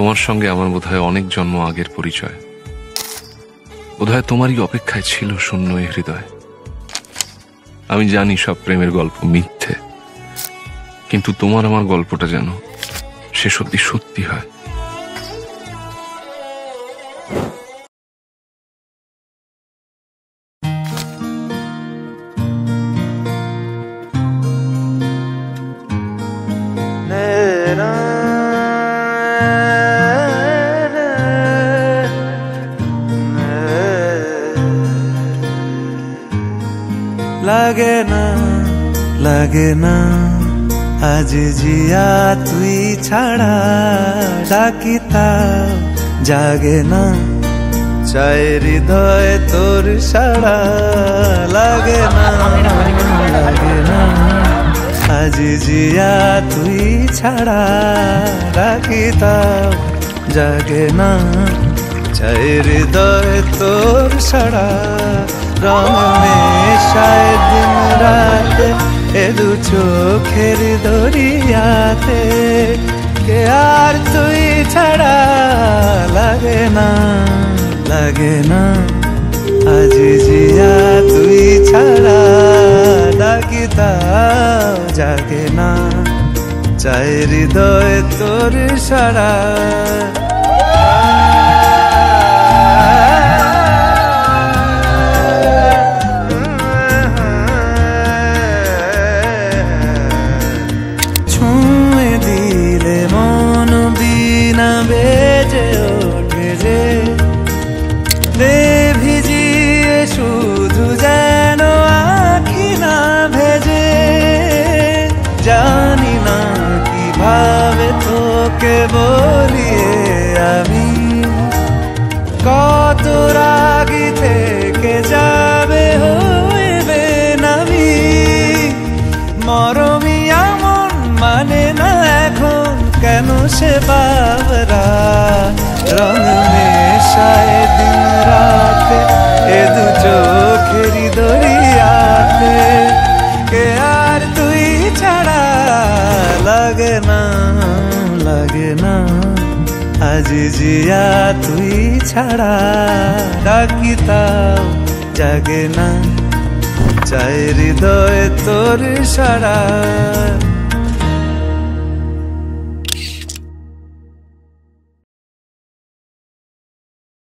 তোমার সঙ্গে আমার বোধহয় অনেক জন্ম আগের পরিচয়। বোধহয় তোমারই অপেক্ষায় ছিল শূন্য এ হৃদয়। আমি জানি সব প্রেমের গল্প মিথ্যে, কিন্তু তোমার আমার গল্পটা যেন শেষ অবধি সত্যি হয়। লাগে না আজ জিয়া তুই ছাড়া, ডাকিতাও জাগে না চাই হৃদয় তোর সাড়া। লাগে না আজ জিয়া তুই ছাড়া, ডাকিতাও জাগে না চাই হৃদয় তোর সাড়া। রং মেশায় দিন রাতে এ দু চোখের দরিয়াতে, কে আর তুই ছাড়া। লাগে না আজ জিয়া তুই ছাড়া, ডাকিতাও জাগে না চাই হৃদয় তোর সাড়া। বেজে ওঠে যে ভিজিয়ে শুধু যেন আখি না ভেজে। জানি না কিভাবে তোকে বলিয়ে আমি, কত রাগি থেকে যাবে হইবে নামি। মরমি এমন মানে না এখন কেন সে বাবরা। রং মেশায় দিন রাতে এ দু চোখেরই দরিয়াতে, কে আর তুই ছাড়া। লাগে না আজ জিয়া তুই ছাড়া, ডাকিতাও জাগে না চাই হৃদয় তোর সাড়া।